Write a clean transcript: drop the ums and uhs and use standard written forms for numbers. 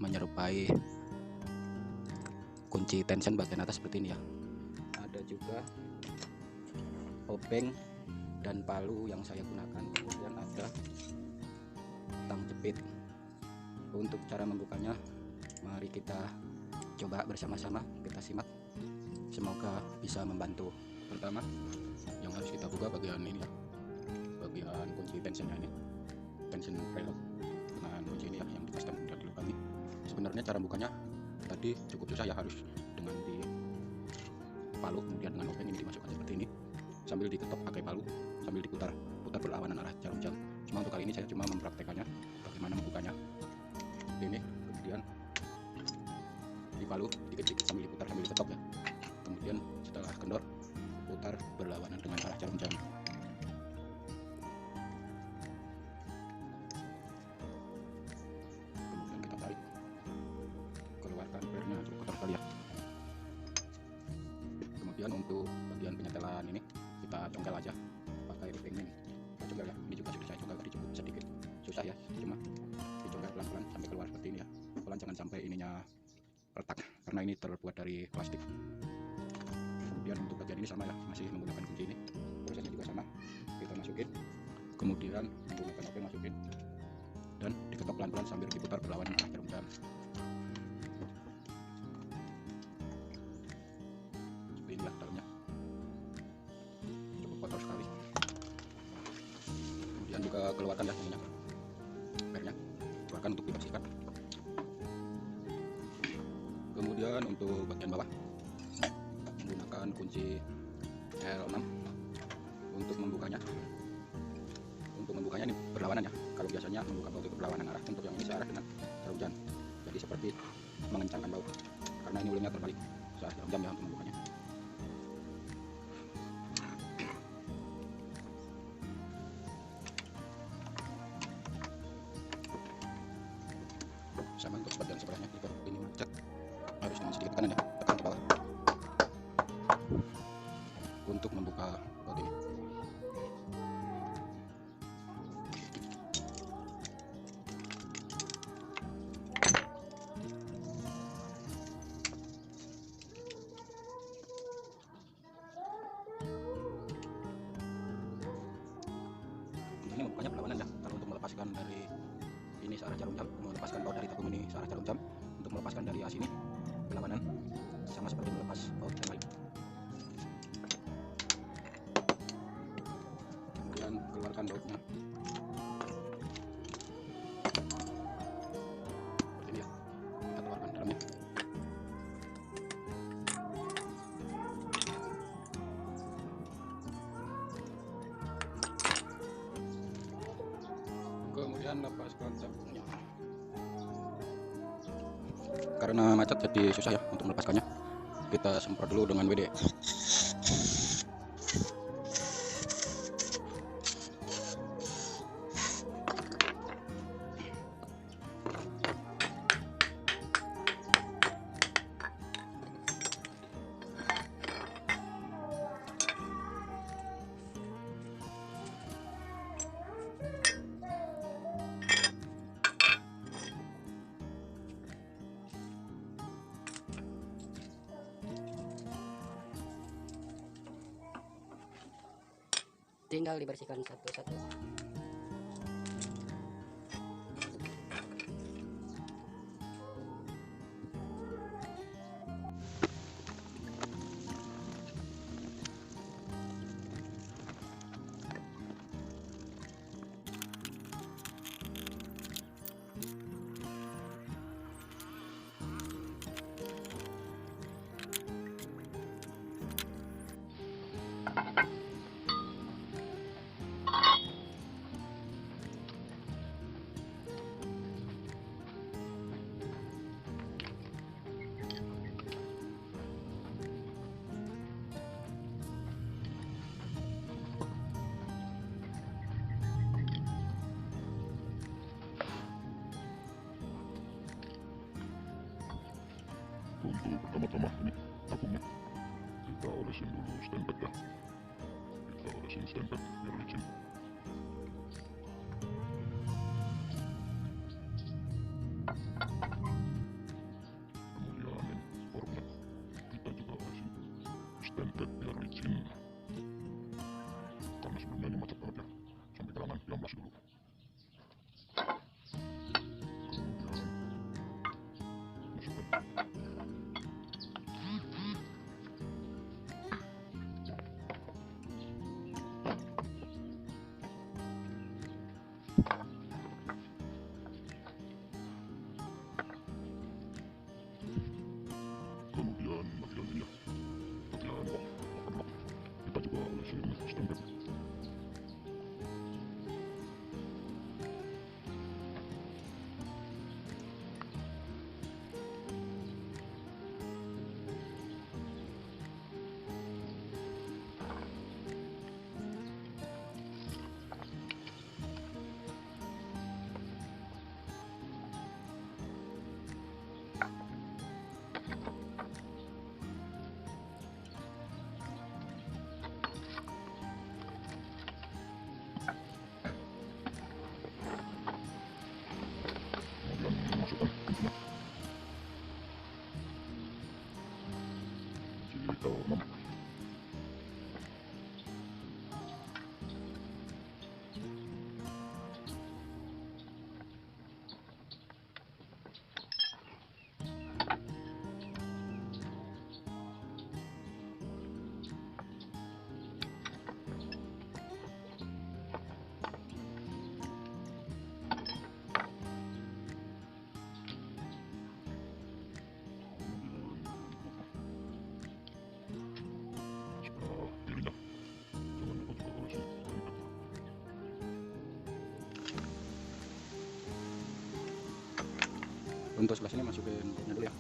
menyerupai kunci tension bagian atas seperti ini ya. Ada juga obeng dan palu yang saya gunakan, kemudian ada tang jepit. Untuk cara membukanya, mari kita coba bersama-sama, kita simak, semoga bisa membantu. Pertama yang harus kita buka bagian ini ya, bagian kunci tensionnya ini, tension prelock dengan kunci ini ya, yang di custom dan dilubangi. Sebenarnya cara bukanya tadi cukup susah ya, harus dengan di palu, kemudian dengan obeng ini dimasukkan seperti ini sambil diketok pakai palu, sambil diputar berlawanan arah jarum jam. Cuma untuk kali ini saya cuma mempraktekannya bagaimana membukanya ini, kemudian di palu dikit-dikit sambil diputar sambil diketok ya. Kemudian setelah kendor, putar berlawanan dengan arah jarum jam. Kemudian kita tarik, keluarkan pernya cukup kotor sekali ya. Kemudian untuk bagian penyetelan ini kita congkel aja pakai obengnya nih. Kita congkel ya, ini juga sudah saya congkel tadi, cukup sedikit susah ya, cuma dicongkel pelan-pelan sampai keluar seperti ini ya. Pelan, jangan sampai ininya retak karena ini terbuat dari plastik. Kemudian untuk bagian ini sama ya, masih menggunakan kunci ini, prosesnya juga sama. Kita masukin, kemudian menggunakan obeng masukin, dan diketok pelan-pelan sambil diputar berlawanan arah jarum jam. Seperti ini ya dalamnya, cukup kotor sekali. Kemudian juga keluarkan ya ininya, pernya, keluarkan untuk dibersihkan. Kemudian untuk bagian bawah menggunakan kunci L6 untuk membukanya. Untuk membukanya ini berlawanan ya. Kalau biasanya membuka baut itu berlawanan arah, untuk yang ini searah dengan jarum jam. Jadi seperti mengencangkan baut. Karena ini ulingnya terbalik searah jarum jam ya untuk membukanya. Sama untuk bagian sebelahnya, jika ini macet harus dengan sedikit tekanan ya, tekan ke bawah untuk membuka baut ini. Ini membukanya berlawanan ya. Kalau untuk melepaskan dari ini searah jarum jam, melepaskan baut dari tabung ini searah jarum jam, untuk melepaskan dari as ini berlawanan, sama seperti melepas baut yang lain. Kemudian keluarkan bautnya seperti ini ya, kita keluarkan dalamnya. Kemudian lepaskan tabungnya. Karena macet jadi susah ya untuk melepaskannya, kita semprot dulu dengan WD. Tinggal dibersihkan satu-satu. Untuk pertama-tama ini tabungnya kita olesin dulu stempet ya, kita olesin stempet biar licin. stempel biar licin, karena sebelumnya ini macet banget ya, sampai gerangan diamblas dulu. Kemudian masukkan kemudian bagian ini ya, bagian bawah kita juga olesin stempel. Kemudian masukkan pintunya. Jika 6. Sebelah kirinya, jangan lupa juga olesi stempel. Untuk sebelah sini masukin pupnya dulu ya.